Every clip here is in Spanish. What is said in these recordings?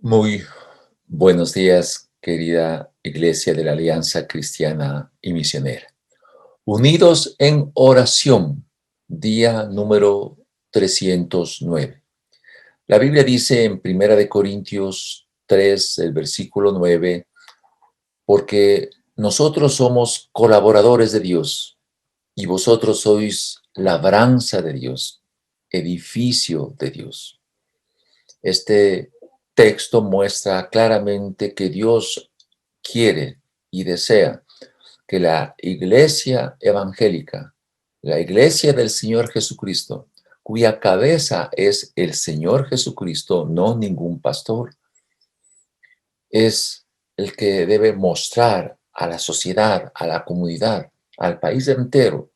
Muy buenos días, querida Iglesia de la Alianza Cristiana y Misionera. Unidos en oración, día número 309. La Biblia dice en Primera de Corintios 3, el versículo 9, porque nosotros somos colaboradores de Dios y vosotros sois labranza de Dios, edificio de Dios. Este texto muestra claramente que Dios quiere y desea que la iglesia evangélica, la iglesia del Señor Jesucristo, cuya cabeza es el Señor Jesucristo, no ningún pastor, es el que debe mostrar a la sociedad, a la comunidad, al país entero,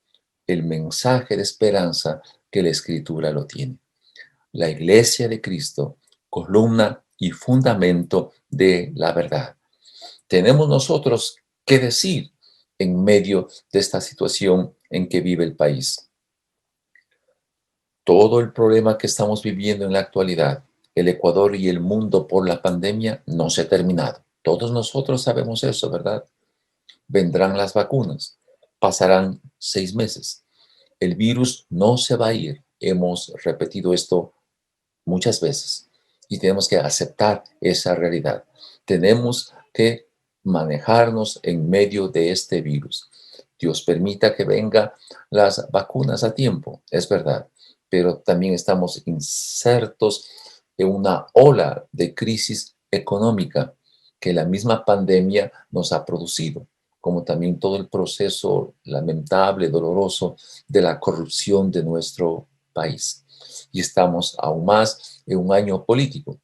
el mensaje de esperanza que la Escritura lo tiene. La iglesia de Cristo, columna y fundamento de la verdad. Tenemos nosotros que decir en medio de esta situación en que vive el país. Todo el problema que estamos viviendo en la actualidad, el Ecuador y el mundo por la pandemia, no se ha terminado. Todos nosotros sabemos eso, ¿verdad? Vendrán las vacunas, pasarán 6 meses. El virus no se va a ir. Hemos repetido esto muchas veces y tenemos que aceptar esa realidad. Tenemos que manejarnos en medio de este virus. Dios permita que vengan las vacunas a tiempo, es verdad, pero también estamos insertos en una ola de crisis económica que la misma pandemia nos ha producido, como también todo el proceso lamentable, doloroso de la corrupción de nuestro país. Y estamos aún más en un año político.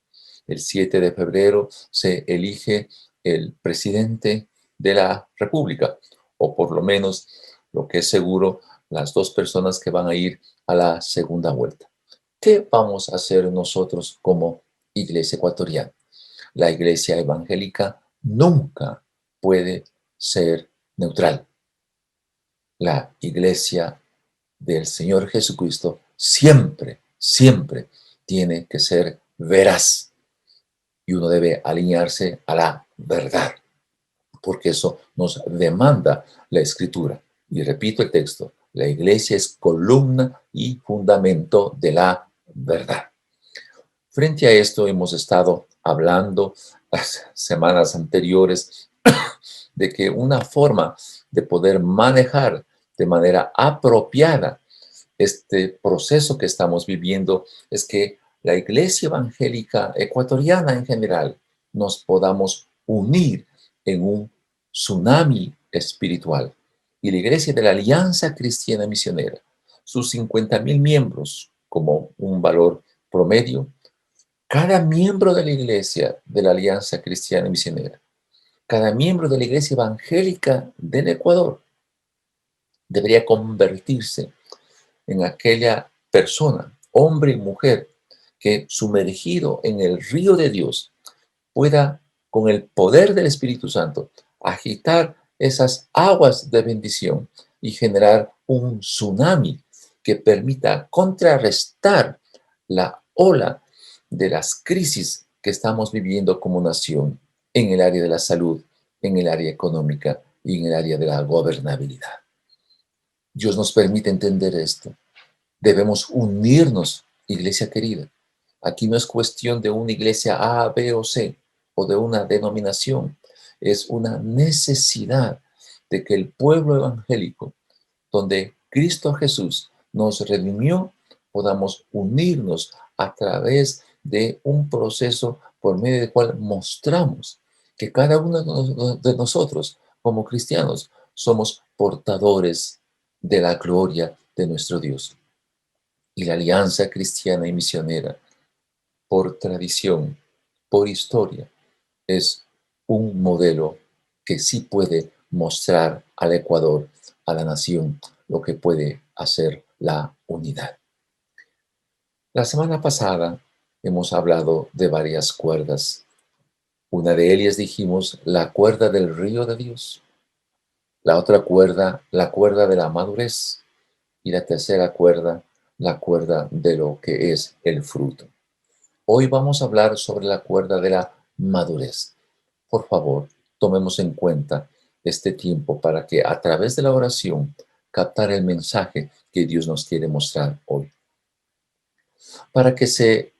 El 7 de febrero se elige el presidente de la República, o por lo menos lo que es seguro, las dos personas que van a ir a la segunda vuelta. ¿Qué vamos a hacer nosotros como iglesia ecuatoriana? La iglesia evangélica nunca puede ser neutral. La iglesia del Señor Jesucristo siempre, siempre tiene que ser veraz y uno debe alinearse a la verdad, porque eso nos demanda la Escritura. Y repito el texto, la iglesia es columna y fundamento de la verdad. Frente a esto hemos estado hablando las semanas anteriores de que una forma de poder manejar de manera apropiada este proceso que estamos viviendo es que la iglesia evangélica ecuatoriana en general nos podamos unir en un tsunami espiritual. Y la iglesia de la Alianza Cristiana Misionera, sus 50,000 miembros como un valor promedio, cada miembro de la iglesia de la Alianza Cristiana Misionera, cada miembro de la iglesia evangélica del Ecuador debería convertirse en aquella persona, hombre y mujer, que sumergido en el río de Dios pueda, con el poder del Espíritu Santo, agitar esas aguas de bendición y generar un tsunami que permita contrarrestar la ola de las crisis que estamos viviendo como nación en el área de la salud, en el área económica y en el área de la gobernabilidad. Dios nos permite entender esto. Debemos unirnos, iglesia querida. Aquí no es cuestión de una iglesia A, B o C o de una denominación. Es una necesidad de que el pueblo evangélico, donde Cristo Jesús nos redimió, podamos unirnos a través de un proceso por medio del cual mostramos que cada uno de nosotros, como cristianos, somos portadores de la gloria de nuestro Dios. Y la Alianza Cristiana y Misionera, por tradición, por historia, es un modelo que sí puede mostrar al Ecuador, a la nación, lo que puede hacer la unidad. La semana pasada hemos hablado de varias cuerdas. Una de ellas dijimos la cuerda del río de Dios. La otra cuerda, la cuerda de la madurez. Y la tercera cuerda, la cuerda de lo que es el fruto. Hoy vamos a hablar sobre la cuerda de la madurez. Por favor, tomemos en cuenta este tiempo para que a través de la oración captar el mensaje que Dios nos quiere mostrar hoy. Para que se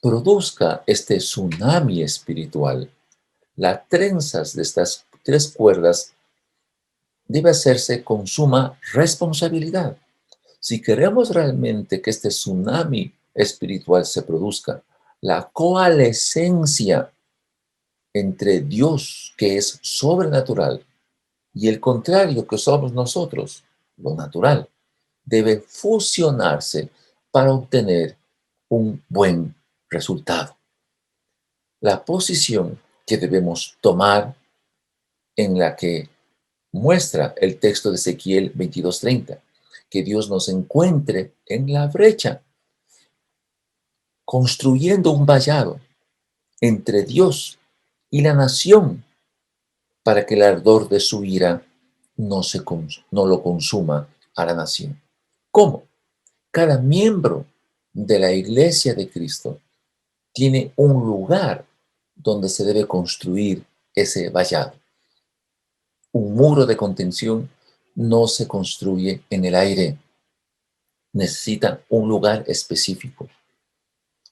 produzca este tsunami espiritual, las trenzas de estas tres cuerdas debe hacerse con suma responsabilidad. Si queremos realmente que este tsunami espiritual se produzca, la coalescencia entre Dios, que es sobrenatural, y el contrario, que somos nosotros, lo natural, debe fusionarse para obtener un buen resultado. La posición que debemos tomar en la que muestra el texto de Ezequiel 22:30, que Dios nos encuentre en la brecha, construyendo un vallado entre Dios y la nación para que el ardor de su ira no lo consuma a la nación. ¿Cómo? Cada miembro de la iglesia de Cristo tiene un lugar donde se debe construir ese vallado. Un muro de contención no se construye en el aire, necesita un lugar específico.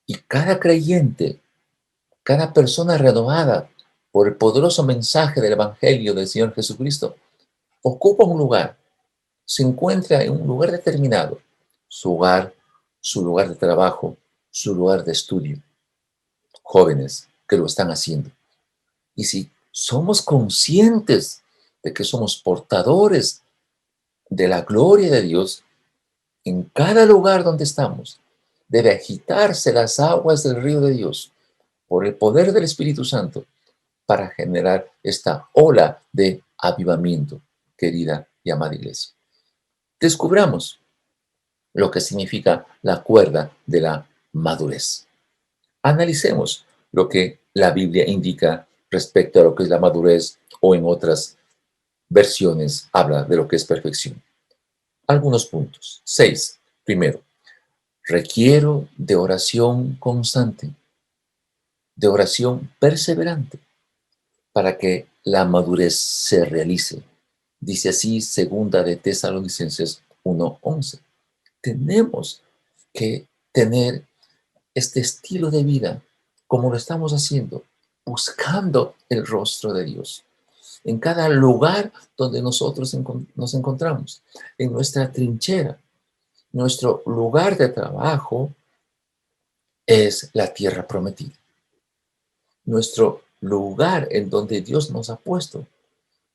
Y cada creyente, cada persona renovada por el poderoso mensaje del Evangelio del Señor Jesucristo, ocupa un lugar, se encuentra en un lugar determinado, su hogar, su lugar de trabajo, su lugar de estudio. Jóvenes que lo están haciendo. Y si somos conscientes de que somos portadores de la gloria de Dios, en cada lugar donde estamos, debe agitarse las aguas del río de Dios por el poder del Espíritu Santo para generar esta ola de avivamiento, querida y amada iglesia. Descubramos lo que significa la cuerda de la madurez. Analicemos lo que la Biblia indica respecto a lo que es la madurez o en otras versiones habla de lo que es perfección. Algunos puntos. 6. Primero, requiero de oración constante, de oración perseverante para que la madurez se realice. Dice así segunda de Tesalonicenses 1:11. Tenemos que tener este estilo de vida como lo estamos haciendo, buscando el rostro de Dios. En cada lugar donde nosotros nos encontramos, en nuestra trinchera, nuestro lugar de trabajo es la tierra prometida. Nuestro lugar en donde Dios nos ha puesto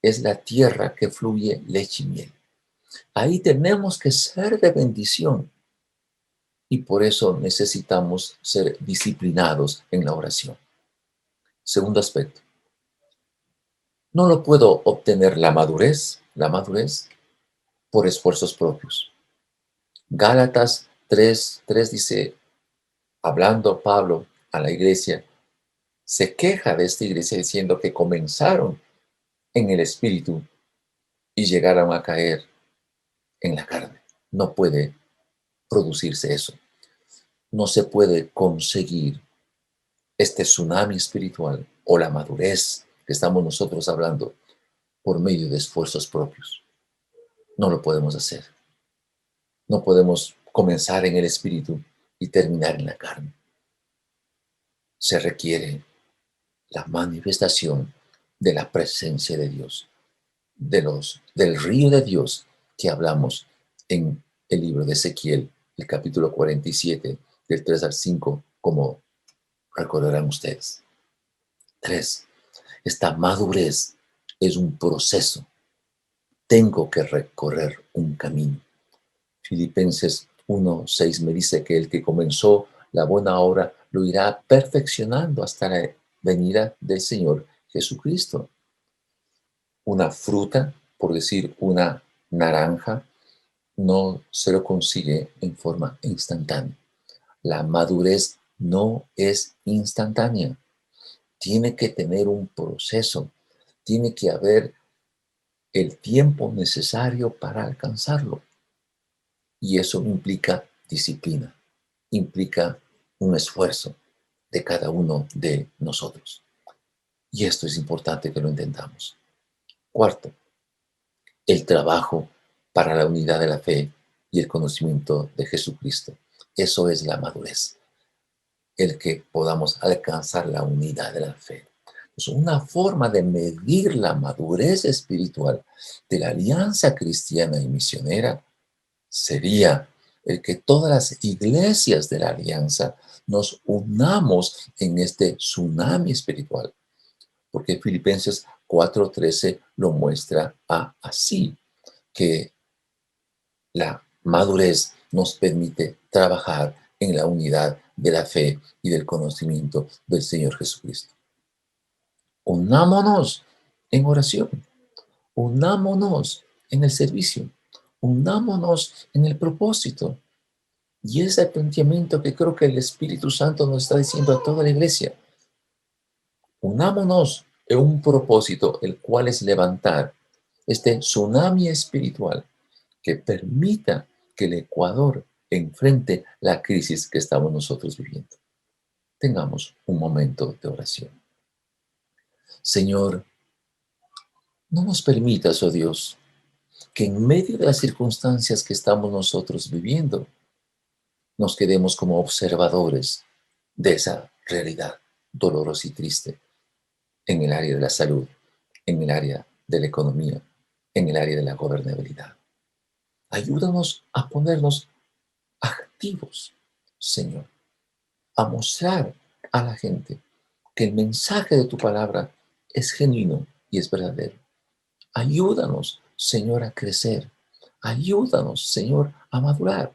es la tierra que fluye leche y miel. Ahí tenemos que ser de bendición y por eso necesitamos ser disciplinados en la oración. Segundo aspecto, no lo puedo obtener la madurez por esfuerzos propios. Gálatas 3:3 dice, hablando Pablo a la iglesia, se queja de esta iglesia diciendo que comenzaron en el espíritu y llegaron a caer en la carne. No puede producirse eso. No se puede conseguir este tsunami espiritual o la madurez que estamos nosotros hablando por medio de esfuerzos propios. No lo podemos hacer. No podemos comenzar en el espíritu y terminar en la carne. Se requiere la manifestación de la presencia de Dios, del río de Dios que hablamos en el libro de Ezequiel, el capítulo 47, del 3 al 5, como recordarán ustedes. 3. Esta madurez es un proceso. Tengo que recorrer un camino. Filipenses 1:6 me dice que el que comenzó la buena obra lo irá perfeccionando hasta la venida del Señor Jesucristo. Una fruta, por decir una naranja, no se lo consigue en forma instantánea. La madurez no es instantánea. Tiene que tener un proceso. Tiene que haber el tiempo necesario para alcanzarlo. Y eso implica disciplina, implica un esfuerzo. de cada uno de nosotros. Y esto es importante que lo entendamos. Cuarto, el trabajo para la unidad de la fe y el conocimiento de Jesucristo. Eso es la madurez, el que podamos alcanzar la unidad de la fe. Pues una forma de medir la madurez espiritual de la alianza cristiana y misionera sería el que todas las iglesias de la alianza nos unamos en este tsunami espiritual, porque Filipenses 4:13 lo muestra así, que la madurez nos permite trabajar en la unidad de la fe y del conocimiento del Señor Jesucristo. Unámonos en oración, unámonos en el servicio, unámonos en el propósito. Y ese es el planteamiento que creo que el Espíritu Santo nos está diciendo a toda la iglesia. Unámonos en un propósito, el cual es levantar este tsunami espiritual que permita que el Ecuador enfrente la crisis que estamos nosotros viviendo. Tengamos un momento de oración. Señor, no nos permitas, oh Dios, que en medio de las circunstancias que estamos nosotros viviendo, nos quedemos como observadores de esa realidad dolorosa y triste en el área de la salud, en el área de la economía, en el área de la gobernabilidad. Ayúdanos a ponernos activos, Señor, a mostrar a la gente que el mensaje de tu palabra es genuino y es verdadero. Ayúdanos, Señor, a crecer. Ayúdanos, Señor, a madurar.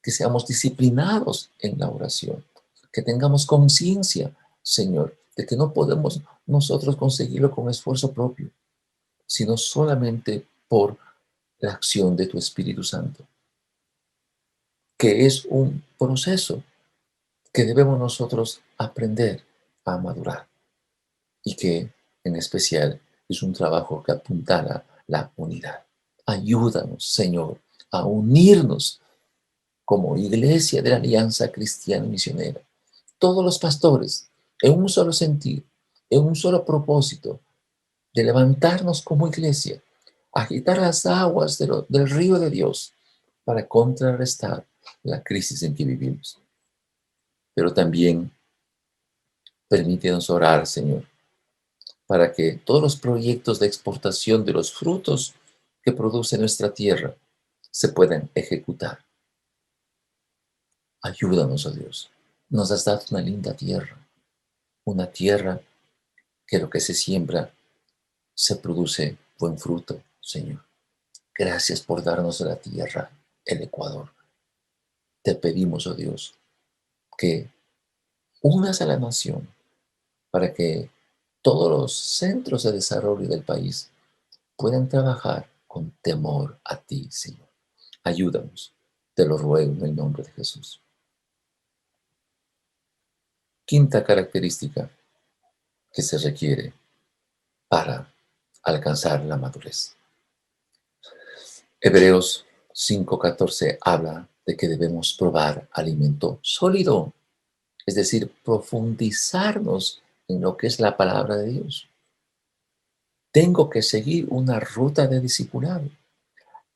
Que seamos disciplinados en la oración. Que tengamos conciencia, Señor, de que no podemos nosotros conseguirlo con esfuerzo propio, sino solamente por la acción de tu Espíritu Santo, que es un proceso que debemos nosotros aprender a madurar y que en especial es un trabajo que apuntala la unidad. Ayúdanos, Señor, a unirnos como iglesia de la Alianza Cristiana Misionera. Todos los pastores, en un solo sentido, en un solo propósito, de levantarnos como iglesia, agitar las aguas del río de Dios para contrarrestar la crisis en que vivimos. Pero también permítenos orar, Señor, para que todos los proyectos de exportación de los frutos que produce nuestra tierra se puedan ejecutar. Ayúdanos, oh Dios. Nos has dado una linda tierra, una tierra que lo que se siembra se produce buen fruto, Señor. Gracias por darnos la tierra, el Ecuador. Te pedimos, oh Dios, que unas a la nación para que todos los centros de desarrollo del país puedan trabajar con temor a ti, Señor. Ayúdanos, te lo ruego en el nombre de Jesús. Quinta característica que se requiere para alcanzar la madurez. Hebreos 5:14 habla de que debemos probar alimento sólido, es decir, profundizarnos en lo que es la palabra de Dios. Tengo que seguir una ruta de discipulado.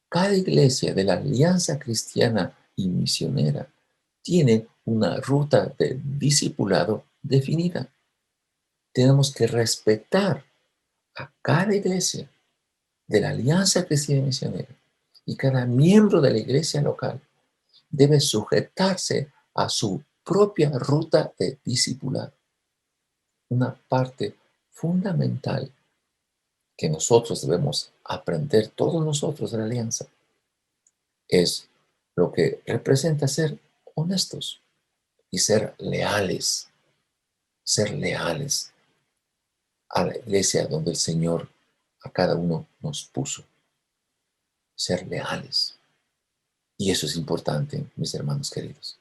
Cada iglesia de la Alianza Cristiana y Misionera tiene una ruta de discipulado definida. Tenemos que respetar a cada iglesia de la Alianza Cristiana y Misionera y cada miembro de la iglesia local debe sujetarse a su propia ruta de discipulado. Una parte fundamental que nosotros debemos aprender, todos nosotros de la alianza, es lo que representa ser honestos y ser leales a la iglesia donde el Señor a cada uno nos puso. Ser leales. Y eso es importante, mis hermanos queridos.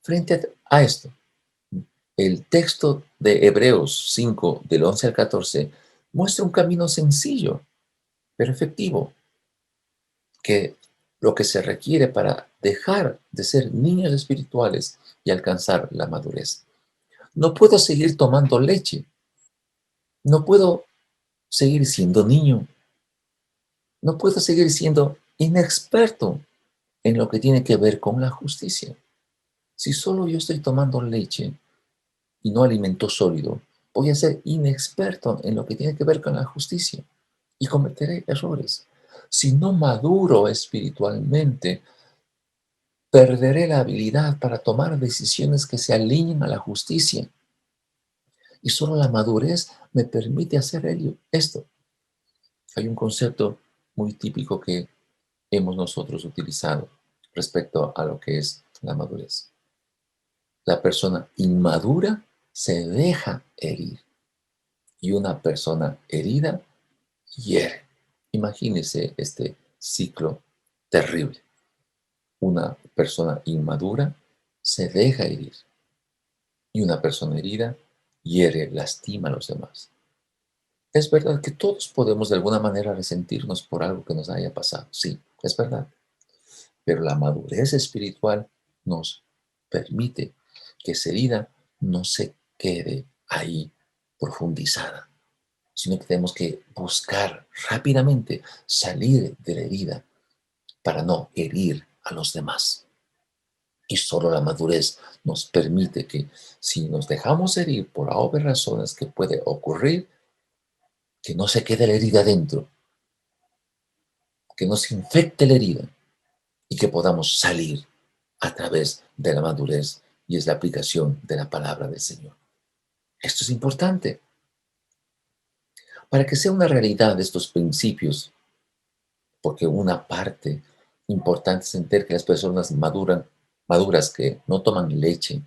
Frente a esto, el texto de Hebreos 5, del 11 al 14, muestra un camino sencillo, pero efectivo, que lo que se requiere para dejar de ser niños espirituales y alcanzar la madurez. No puedo seguir tomando leche. No puedo seguir siendo niño. No puedo seguir siendo inexperto en lo que tiene que ver con la justicia. Si solo yo estoy tomando leche y no alimento sólido, voy a ser inexperto en lo que tiene que ver con la justicia y cometeré errores. Si no maduro espiritualmente, perderé la habilidad para tomar decisiones que se alineen a la justicia. Y solo la madurez me permite hacer esto. Hay un concepto muy típico que hemos nosotros utilizado respecto a lo que es la madurez. La persona inmadura se deja herir y una persona herida hiere. Imagínese este ciclo terrible. Una persona inmadura se deja herir y una persona herida hiere, lastima a los demás. Es verdad que todos podemos de alguna manera resentirnos por algo que nos haya pasado. Sí, es verdad. Pero la madurez espiritual nos permite que esa herida no se quede ahí profundizada, sino que tenemos que buscar rápidamente salir de la herida para no herir a los demás. Y solo la madurez nos permite que si nos dejamos herir por obvias razones que puede ocurrir, que no se quede la herida dentro, que no se infecte la herida y que podamos salir a través de la madurez y es la aplicación de la palabra del Señor. Esto es importante. Para que sea una realidad de estos principios, porque una parte importante es entender que las personas maduras que no toman leche,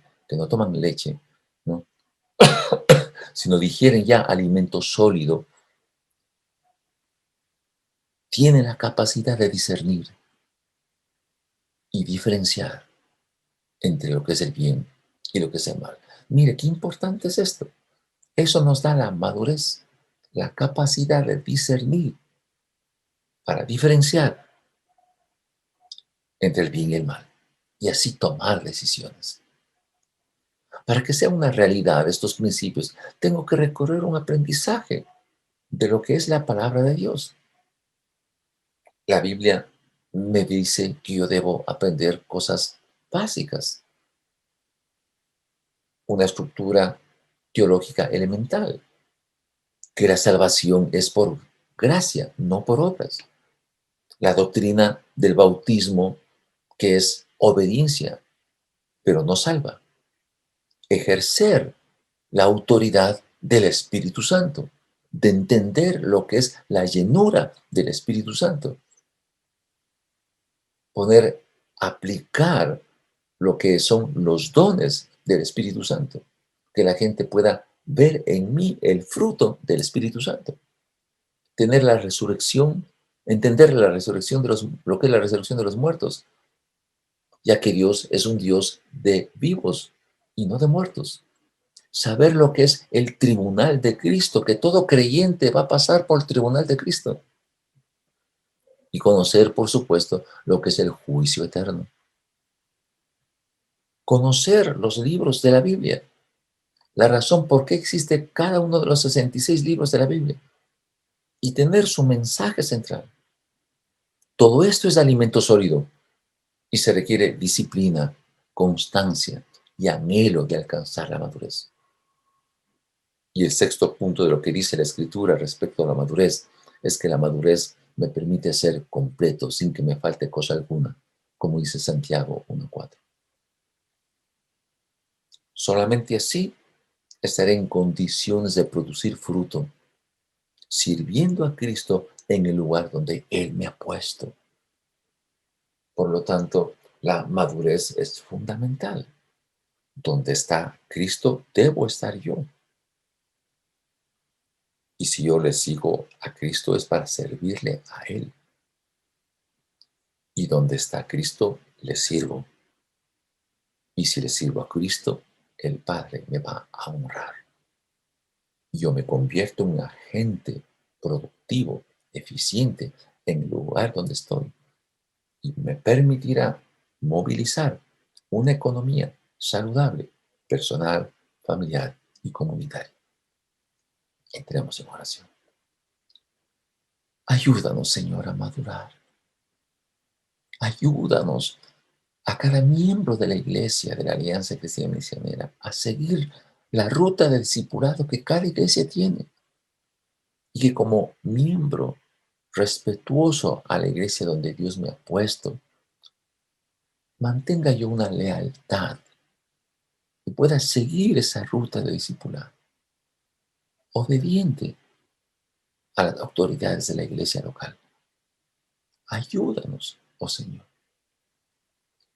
¿no? Sino digieren ya alimento sólido, tienen la capacidad de discernir y diferenciar entre lo que es el bien y lo que es el mal. Mire, qué importante es esto. Eso nos da la madurez, la capacidad de discernir para diferenciar entre el bien y el mal y así tomar decisiones. Para que sea una realidad estos principios, tengo que recorrer un aprendizaje de lo que es la palabra de Dios. La Biblia me dice que yo debo aprender cosas básicas, una estructura teológica elemental, que la salvación es por gracia, no por obras. La doctrina del bautismo, que es obediencia, pero no salva. Ejercer la autoridad del Espíritu Santo, de entender lo que es la llenura del Espíritu Santo, poder aplicar lo que son los dones del Espíritu Santo, que la gente pueda ver en mí el fruto del Espíritu Santo, tener la resurrección, entender la resurrección lo que es la resurrección de los muertos, ya que Dios es un Dios de vivos y no de muertos. Saber lo que es el tribunal de Cristo, que todo creyente va a pasar por el tribunal de Cristo. Y conocer, por supuesto, lo que es el juicio eterno. Conocer los libros de la Biblia, la razón por qué existe cada uno de los 66 libros de la Biblia y tener su mensaje central. Todo esto es alimento sólido y se requiere disciplina, constancia y anhelo de alcanzar la madurez. Y el sexto punto de lo que dice la Escritura respecto a la madurez es que la madurez me permite ser completo sin que me falte cosa alguna, como dice Santiago 1:4. Solamente así estaré en condiciones de producir fruto, sirviendo a Cristo en el lugar donde Él me ha puesto. Por lo tanto, la madurez es fundamental. Donde está Cristo, debo estar yo. Y si yo le sigo a Cristo es para servirle a Él. Y donde está Cristo, le sirvo. Y si le sirvo a Cristo, el Padre me va a honrar. Yo me convierto en un agente productivo, eficiente en el lugar donde estoy. y me permitirá movilizar una economía saludable, personal, familiar y comunitaria. Entremos en oración. Ayúdanos, Señor, a madurar. Ayúdanos a cada miembro de la iglesia de la Alianza Cristiana Misionera a seguir la ruta del discipulado que cada iglesia tiene y que como miembro respetuoso a la iglesia donde Dios me ha puesto, mantenga yo una lealtad y pueda seguir esa ruta de discipulado, obediente a las autoridades de la iglesia local. Ayúdanos, oh Señor,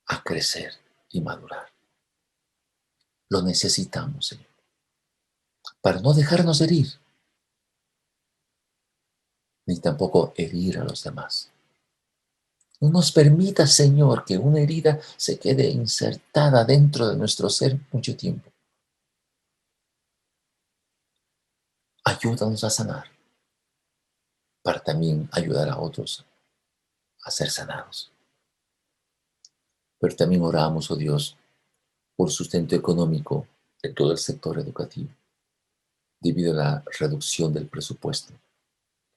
a crecer y madurar. Lo necesitamos, Señor, para no dejarnos herir, ni tampoco herir a los demás. No nos permita, Señor, que una herida se quede insertada dentro de nuestro ser mucho tiempo. Ayúdanos a sanar, para también ayudar a otros a ser sanados. Pero también oramos, oh Dios, por sustento económico de todo el sector educativo, debido a la reducción del presupuesto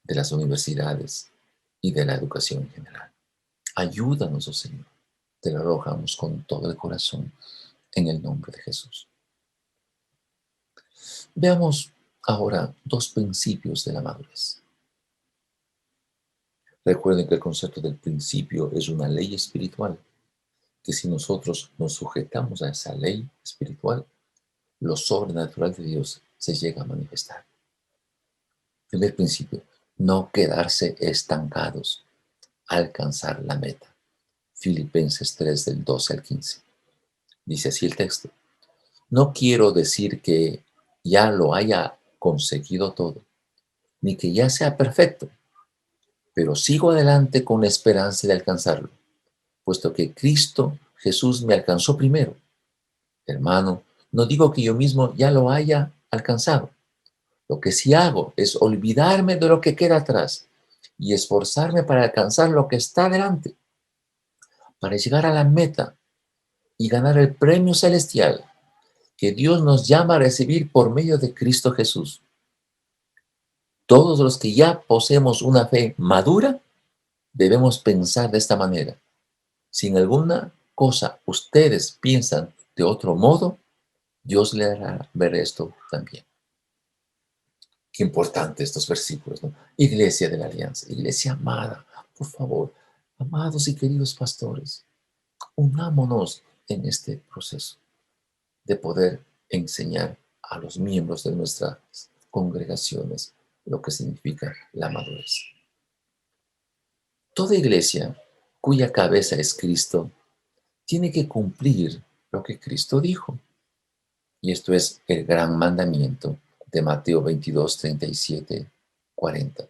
de las universidades y de la educación en general. Ayúdanos, oh Señor. Te lo rogamos con todo el corazón en el nombre de Jesús. Veamos ahora dos principios de la madurez. Recuerden que el concepto del principio es una ley espiritual, que si nosotros nos sujetamos a esa ley espiritual, lo sobrenatural de Dios se llega a manifestar. Primer principio, no quedarse estancados, alcanzar la meta. Filipenses 3 del 12 al 15. Dice así el texto. No quiero decir que ya lo haya conseguido todo, ni que ya sea perfecto, pero sigo adelante con la esperanza de alcanzarlo, puesto que Cristo Jesús me alcanzó primero. Hermano, no digo que yo mismo ya lo haya alcanzado. Lo que sí hago es olvidarme de lo que queda atrás y esforzarme para alcanzar lo que está delante, para llegar a la meta y ganar el premio celestial que Dios nos llama a recibir por medio de Cristo Jesús. Todos los que ya poseemos una fe madura, debemos pensar de esta manera. Si en alguna cosa ustedes piensan de otro modo, Dios le hará ver esto también. Qué importante estos versículos, ¿no? Iglesia de la Alianza, iglesia amada, por favor, amados y queridos pastores, unámonos en este proceso de poder enseñar a los miembros de nuestras congregaciones lo que significa la madurez. Toda iglesia cuya cabeza es Cristo tiene que cumplir lo que Cristo dijo. Y esto es el gran mandamiento de Mateo 22, 37, 40.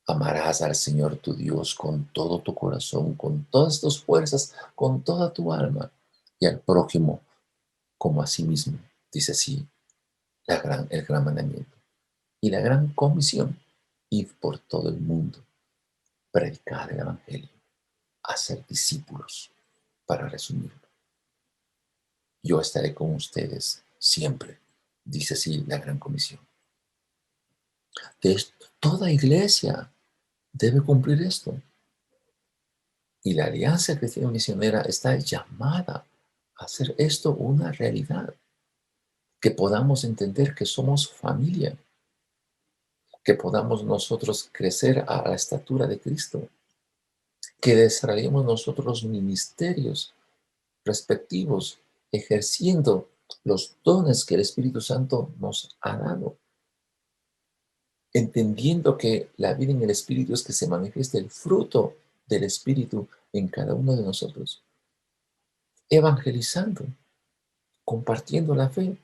Amarás al Señor tu Dios con todo tu corazón, con todas tus fuerzas, con toda tu alma, y al prójimo como a sí mismo. Dice así el gran mandamiento. Y la gran comisión, id por todo el mundo, predicar el Evangelio, hacer discípulos, para resumirlo. Yo estaré con ustedes siempre, dice así la gran comisión. Toda iglesia debe cumplir esto. Y la Alianza Cristiana Misionera está llamada a hacer esto una realidad. Que podamos entender que somos familia. Que podamos nosotros crecer a la estatura de Cristo. Que desarrollemos nosotros los ministerios respectivos, ejerciendo los dones que el Espíritu Santo nos ha dado. Entendiendo que la vida en el Espíritu es que se manifieste el fruto del Espíritu en cada uno de nosotros. Evangelizando, compartiendo la fe,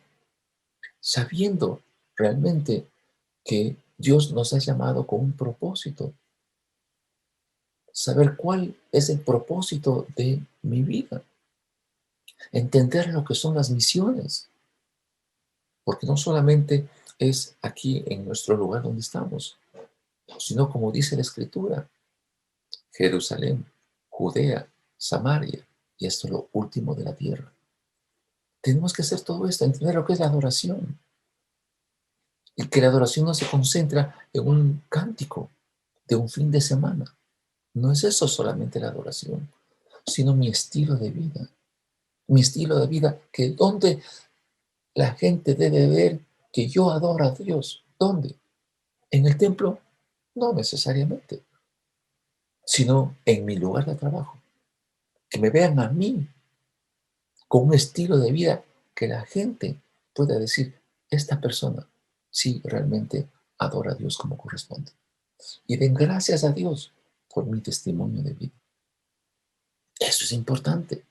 sabiendo realmente que Dios nos ha llamado con un propósito. Saber cuál es el propósito de mi vida. Entender lo que son las misiones. Porque no solamente es aquí en nuestro lugar donde estamos, sino como dice la Escritura, Jerusalén, Judea, Samaria, y esto es lo último de la tierra. Tenemos que hacer todo esto, entender lo que es la adoración. Y que la adoración no se concentra en un cántico de un fin de semana. No es eso solamente la adoración, sino mi estilo de vida. Mi estilo de vida, que donde la gente debe ver que yo adoro a Dios. ¿Dónde? ¿En el templo? No necesariamente, sino en mi lugar de trabajo. Que me vean a mí con un estilo de vida que la gente pueda decir, esta persona sí realmente adora a Dios como corresponde. Y den gracias a Dios por mi testimonio de vida. Eso es importante.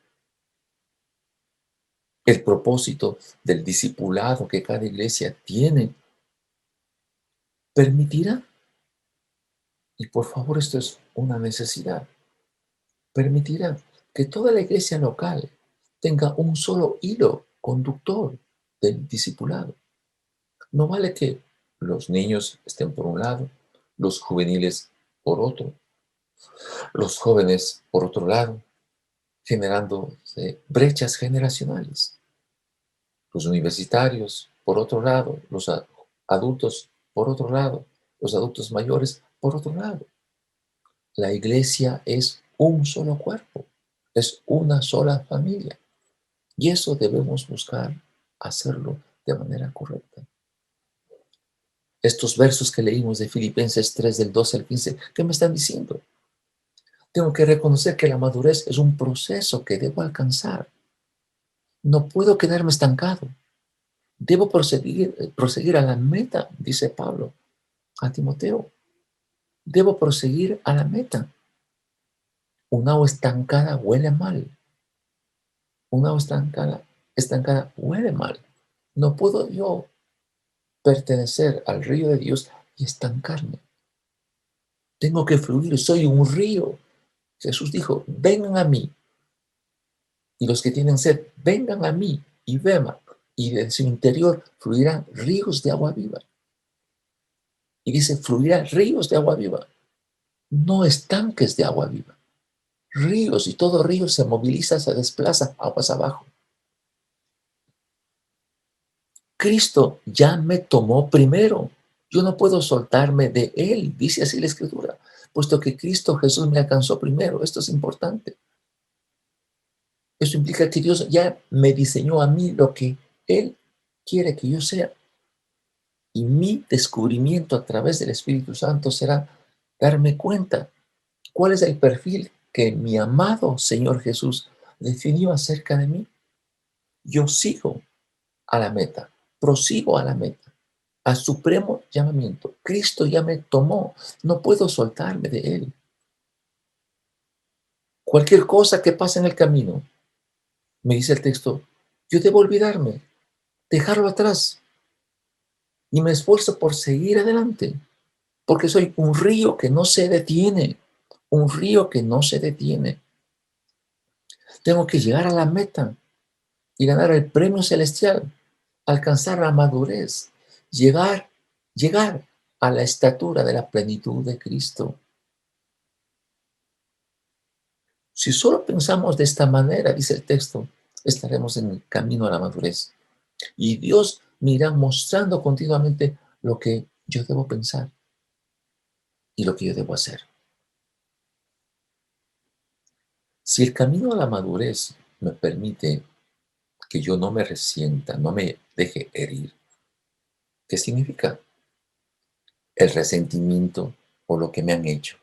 El propósito del discipulado que cada iglesia tiene permitirá, y por favor esto es una necesidad, permitirá que toda la iglesia local tenga un solo hilo conductor del discipulado. No vale que los niños estén por un lado, los juveniles por otro, los jóvenes por otro lado, generando brechas generacionales. Los universitarios por otro lado, los adultos por otro lado, los adultos mayores por otro lado. La iglesia es un solo cuerpo, es una sola familia. Y eso debemos buscar hacerlo de manera correcta. Estos versos que leímos de Filipenses 3 del 12 al 15, ¿qué me están diciendo? Tengo que reconocer que la madurez es un proceso que debo alcanzar. No puedo quedarme estancado. Debo proseguir a la meta, dice Pablo a Timoteo. Debo proseguir a la meta. Una agua estancada huele mal. Una agua estancada huele mal. No puedo yo pertenecer al río de Dios y estancarme. Tengo que fluir, soy un río. Jesús dijo, vengan a mí. Y los que tienen sed, vengan a mí y beban. Y de su interior fluirán ríos de agua viva. Y dice, fluirán ríos de agua viva. No estanques de agua viva. Ríos, y todo río se moviliza, se desplaza aguas abajo. Cristo ya me tomó primero. Yo no puedo soltarme de Él, dice así la Escritura, puesto que Cristo Jesús me alcanzó primero. Esto es importante. Eso implica que Dios ya me diseñó a mí lo que Él quiere que yo sea. Y mi descubrimiento a través del Espíritu Santo será darme cuenta cuál es el perfil que mi amado Señor Jesús definió acerca de mí. Yo sigo a la meta, prosigo a la meta, al supremo llamamiento. Cristo ya me tomó, no puedo soltarme de Él. Cualquier cosa que pase en el camino, me dice el texto, yo debo olvidarme, dejarlo atrás y me esfuerzo por seguir adelante, porque soy un río que no se detiene, un río que no se detiene. Tengo que llegar a la meta y ganar el premio celestial, alcanzar la madurez, llegar a la estatura de la plenitud de Cristo. Si solo pensamos de esta manera, dice el texto, estaremos en el camino a la madurez. Y Dios me irá mostrando continuamente lo que yo debo pensar y lo que yo debo hacer. Si el camino a la madurez me permite que yo no me resienta, no me deje herir, ¿qué significa? El resentimiento por lo que me han hecho,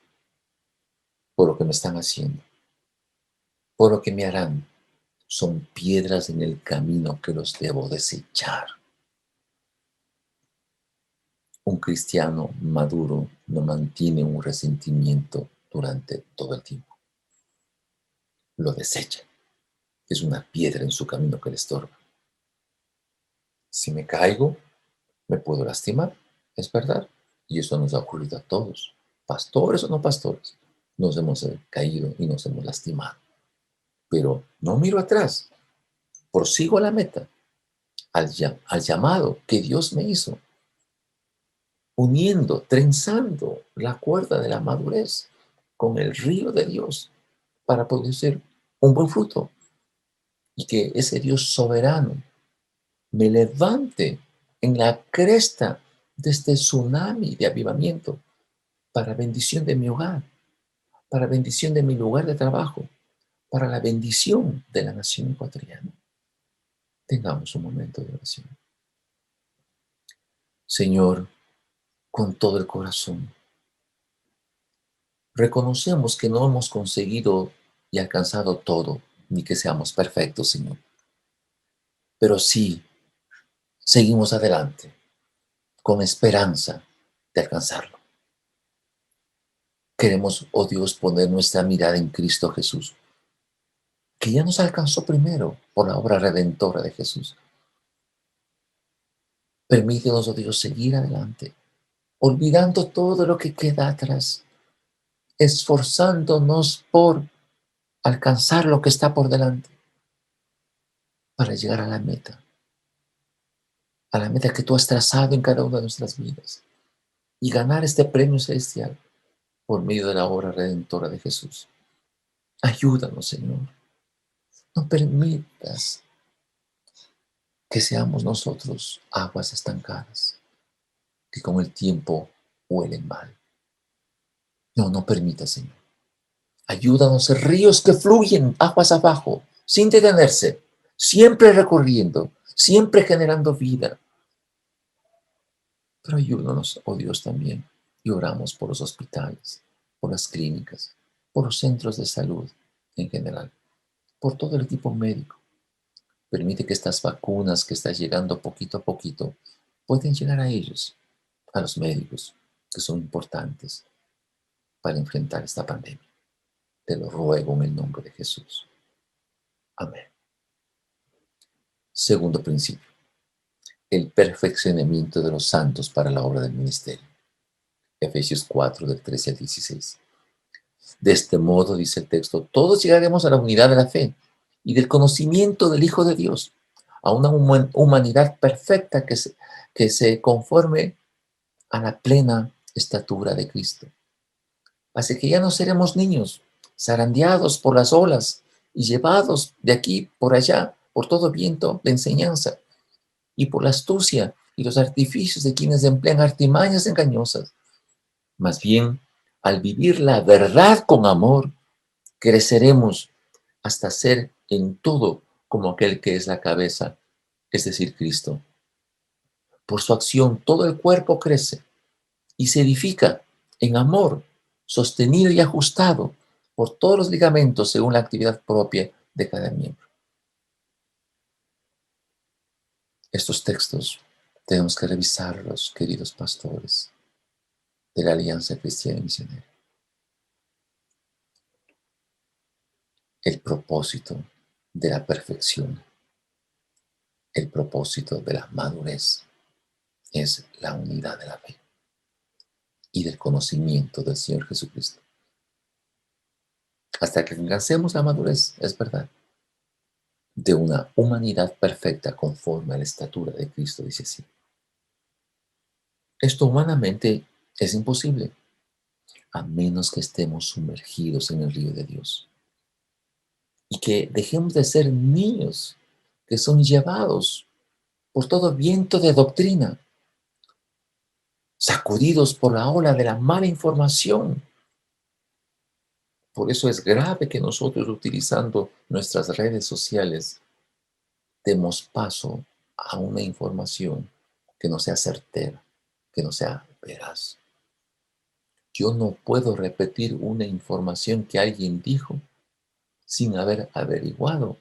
por lo que me están haciendo, por lo que me harán, son piedras en el camino que los debo desechar. Un cristiano maduro no mantiene un resentimiento durante todo el tiempo. Lo desecha. Es una piedra en su camino que le estorba. Si me caigo, me puedo lastimar, es verdad. Y eso nos ha ocurrido a todos, pastores o no pastores. Nos hemos caído y nos hemos lastimado. Pero no miro atrás, prosigo a la meta, al llamado que Dios me hizo, uniendo, trenzando la cuerda de la madurez con el río de Dios. para producir un buen fruto y que ese Dios soberano me levante en la cresta de este tsunami de avivamiento para bendición de mi hogar, para bendición de mi lugar de trabajo, para la bendición de la nación ecuatoriana. Tengamos un momento de oración. Señor, con todo el corazón, reconocemos que no hemos conseguido y alcanzado todo, ni que seamos perfectos, Señor. Pero sí, seguimos adelante con esperanza de alcanzarlo. Queremos, oh Dios, poner nuestra mirada en Cristo Jesús, que ya nos alcanzó primero por la obra redentora de Jesús. Permítenos, oh Dios, seguir adelante, olvidando todo lo que queda atrás, esforzándonos por alcanzar lo que está por delante, para llegar a la meta que tú has trazado en cada una de nuestras vidas y ganar este premio celestial por medio de la obra redentora de Jesús. Ayúdanos, Señor. No permitas que seamos nosotros aguas estancadas, que con el tiempo huelen mal. No, no permitas, Señor. Ayúdanos a ser ríos que fluyen aguas abajo, sin detenerse, siempre recorriendo, siempre generando vida. Pero ayúdanos, oh Dios, también. Y oramos por los hospitales, por las clínicas, por los centros de salud en general, por todo el equipo médico. Permite que estas vacunas que están llegando poquito a poquito puedan llegar a ellos, a los médicos, que son importantes para enfrentar esta pandemia. Te lo ruego en el nombre de Jesús. Amén. Segundo principio, el perfeccionamiento de los santos para la obra del ministerio. Efesios 4, del 13 al 16. De este modo, dice el texto, todos llegaremos a la unidad de la fe y del conocimiento del Hijo de Dios, a una humanidad perfecta que se conforme a la plena estatura de Cristo. Así que ya no seremos niños, zarandeados por las olas y llevados de aquí por allá por todo viento de enseñanza y por la astucia y los artificios de quienes emplean artimañas engañosas. Más bien, al vivir la verdad con amor, creceremos hasta ser en todo como aquel que es la cabeza, es decir, Cristo. Por su acción, todo el cuerpo crece y se edifica en amor, sostenido y ajustado por todos los ligamentos según la actividad propia de cada miembro. Estos textos tenemos que revisarlos, queridos pastores de la Alianza Cristiana y Misionera. El propósito de la perfección, el propósito de la madurez es la unidad de la fe y del conocimiento del Señor Jesucristo. Hasta que alcancemos la madurez, es verdad, de una humanidad perfecta conforme a la estatura de Cristo, dice así. Esto humanamente es imposible, a menos que estemos sumergidos en el río de Dios y que dejemos de ser niños que son llevados por todo viento de doctrina, sacudidos por la ola de la mala información. Por eso es grave que nosotros, utilizando nuestras redes sociales, demos paso a una información que no sea certera, que no sea veraz. Yo no puedo repetir una información que alguien dijo sin haber averiguado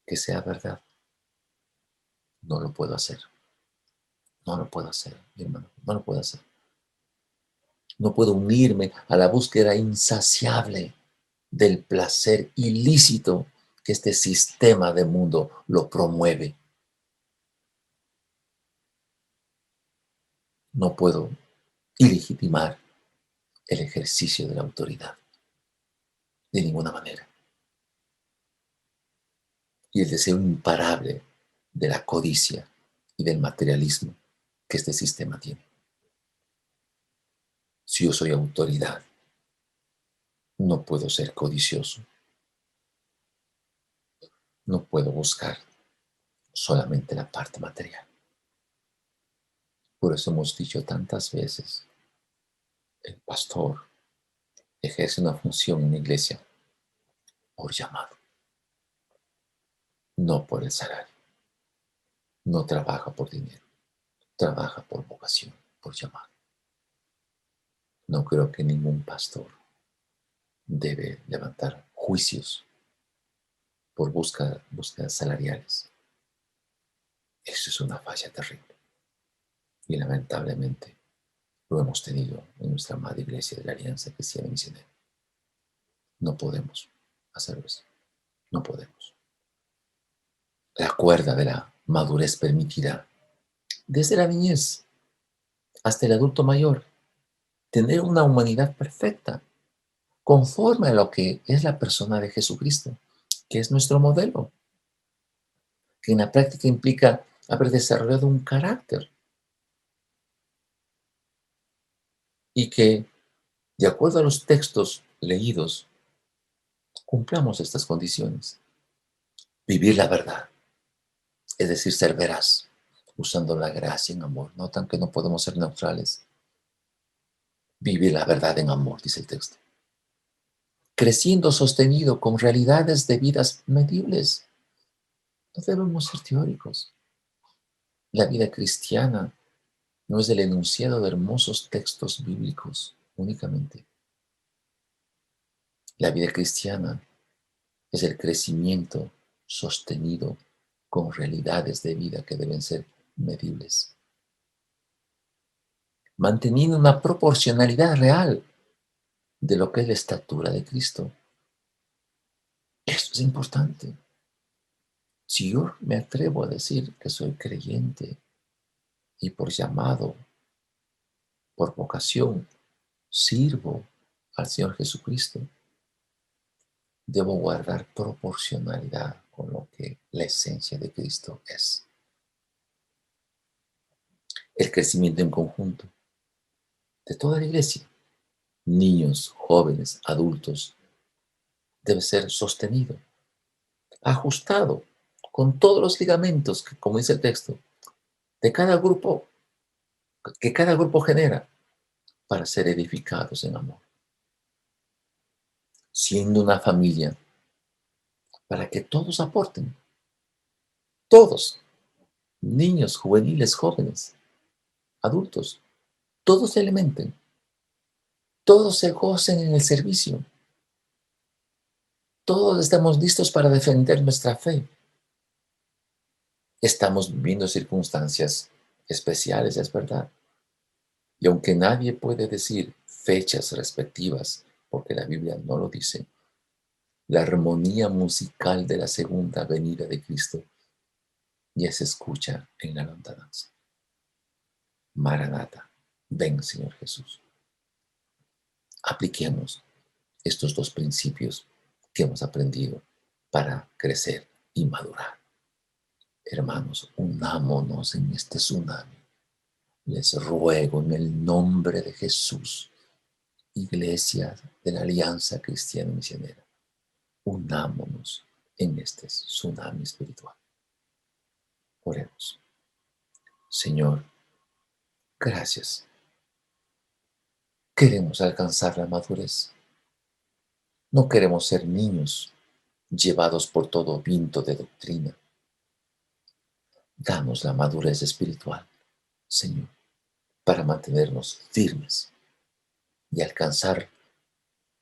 que sea verdad. No lo puedo hacer. No lo puedo hacer, mi hermano. No lo puedo hacer. No puedo unirme a la búsqueda insaciable del placer ilícito que este sistema de mundo lo promueve. No puedo ilegitimar el ejercicio de la autoridad de ninguna manera. Y el deseo imparable de la codicia y del materialismo que este sistema tiene. Si yo soy autoridad, no puedo ser codicioso, No puedo buscar solamente la parte material. Por eso hemos dicho tantas veces, el pastor ejerce una función en la iglesia por llamado, no por el salario. No trabaja por dinero, trabaja por vocación, por llamado. No creo que ningún pastor debe levantar juicios por búsquedas salariales. Eso es una falla terrible. Y lamentablemente lo hemos tenido en nuestra amada iglesia de la Alianza Cristiana Misionera. No podemos hacer eso. No podemos. La cuerda de la madurez permitirá, desde la niñez hasta el adulto mayor, tener una humanidad perfecta, conforme a lo que es la persona de Jesucristo, que es nuestro modelo, que en la práctica implica haber desarrollado un carácter y que, de acuerdo a los textos leídos, cumplamos estas condiciones. Vivir la verdad, es decir, ser veraz, usando la gracia en amor. Notan que no podemos ser neutrales. Vivir la verdad en amor, dice el texto. Creciendo sostenido con realidades de vidas medibles. No debemos ser teóricos. La vida cristiana no es el enunciado de hermosos textos bíblicos únicamente. La vida cristiana es el crecimiento sostenido con realidades de vida que deben ser medibles, manteniendo una proporcionalidad real de lo que es la estatura de Cristo. Esto es importante. Si yo me atrevo a decir que soy creyente y por llamado, por vocación, sirvo al Señor Jesucristo, debo guardar proporcionalidad con lo que la esencia de Cristo es. El crecimiento en conjunto de toda la iglesia, niños, jóvenes, adultos, debe ser sostenido, ajustado con todos los ligamentos que, como dice el texto, de cada grupo, que cada grupo genera para ser edificados en amor. Siendo una familia, para que todos aporten, todos, niños, juveniles, jóvenes, adultos, todos se alimenten, todos se gocen en el servicio, todos estamos listos para defender nuestra fe. Estamos viviendo circunstancias especiales, es verdad. Y aunque nadie puede decir fechas respectivas, porque la Biblia no lo dice, la armonía musical de la segunda venida de Cristo ya se escucha en la lontananza. Maranata, ven Señor Jesús. Apliquemos estos dos principios que hemos aprendido para crecer y madurar. Hermanos, unámonos en este tsunami. Les ruego en el nombre de Jesús, Iglesia de la Alianza Cristiana Misionera, unámonos en este tsunami espiritual. Oremos. Señor, gracias. Queremos alcanzar la madurez. No queremos ser niños llevados por todo viento de doctrina. Danos la madurez espiritual, Señor, para mantenernos firmes y alcanzar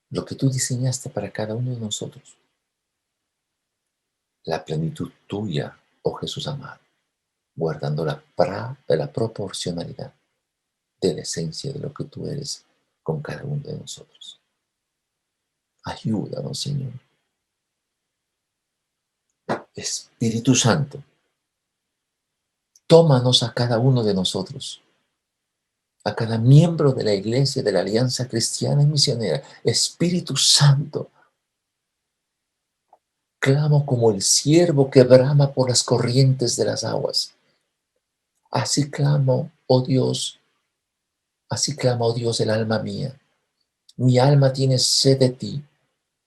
lo que tú diseñaste para cada uno de nosotros. La plenitud tuya, oh Jesús amado, guardando la proporcionalidad de la esencia de lo que tú eres con cada uno de nosotros. Ayúdanos, Señor. Espíritu Santo, tómanos a cada uno de nosotros, a cada miembro de la Iglesia de la Alianza Cristiana y Misionera. Espíritu Santo, clamo como el ciervo que brama por las corrientes de las aguas. Así clamo, oh Dios, así clama, oh Dios, el alma mía. Mi alma tiene sed de ti,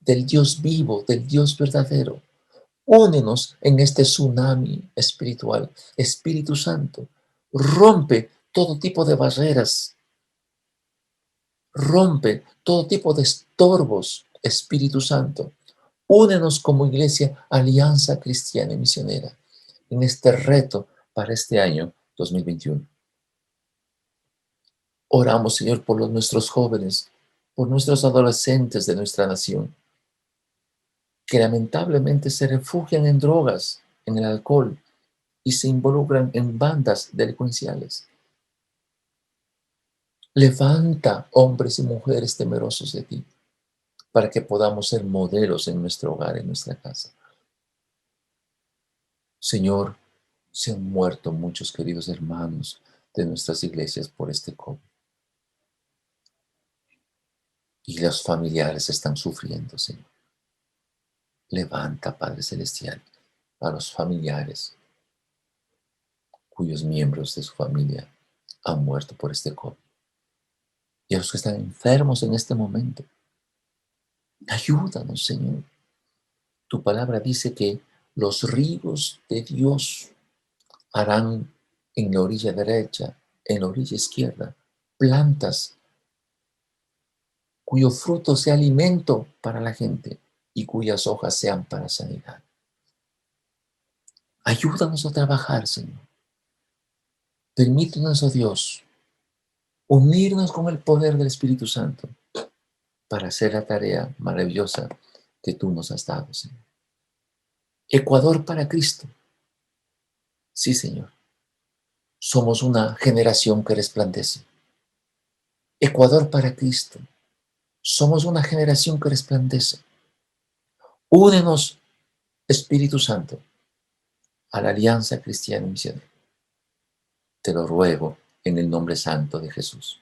del Dios vivo, del Dios verdadero. Únenos en este tsunami espiritual. Espíritu Santo, rompe todo tipo de barreras, rompe todo tipo de estorbos, Espíritu Santo. Únenos como iglesia, Alianza Cristiana y Misionera, en este reto para este año 2021. Oramos, Señor, por nuestros jóvenes, por nuestros adolescentes de nuestra nación, que lamentablemente se refugian en drogas, en el alcohol, y se involucran en bandas delincuenciales. Levanta hombres y mujeres temerosos de ti, para que podamos ser modelos en nuestro hogar, en nuestra casa. Señor, se han muerto muchos queridos hermanos de nuestras iglesias por este COVID. Y los familiares están sufriendo, Señor. Levanta, Padre Celestial, a los familiares cuyos miembros de su familia han muerto por este COVID. Y a los que están enfermos en este momento. Ayúdanos, Señor. Tu palabra dice que los ríos de Dios harán en la orilla derecha, en la orilla izquierda, plantas cuyo fruto sea alimento para la gente y cuyas hojas sean para sanidad. Ayúdanos a trabajar, Señor. Permítenos, oh Dios, unirnos con el poder del Espíritu Santo para hacer la tarea maravillosa que tú nos has dado, Señor. Ecuador para Cristo. Sí, Señor. Somos una generación que resplandece. Ecuador para Cristo. Somos una generación que resplandece. Únenos, Espíritu Santo, a la Alianza Cristiana y Misionera. Te lo ruego en el nombre santo de Jesús.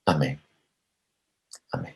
Amén. Amén.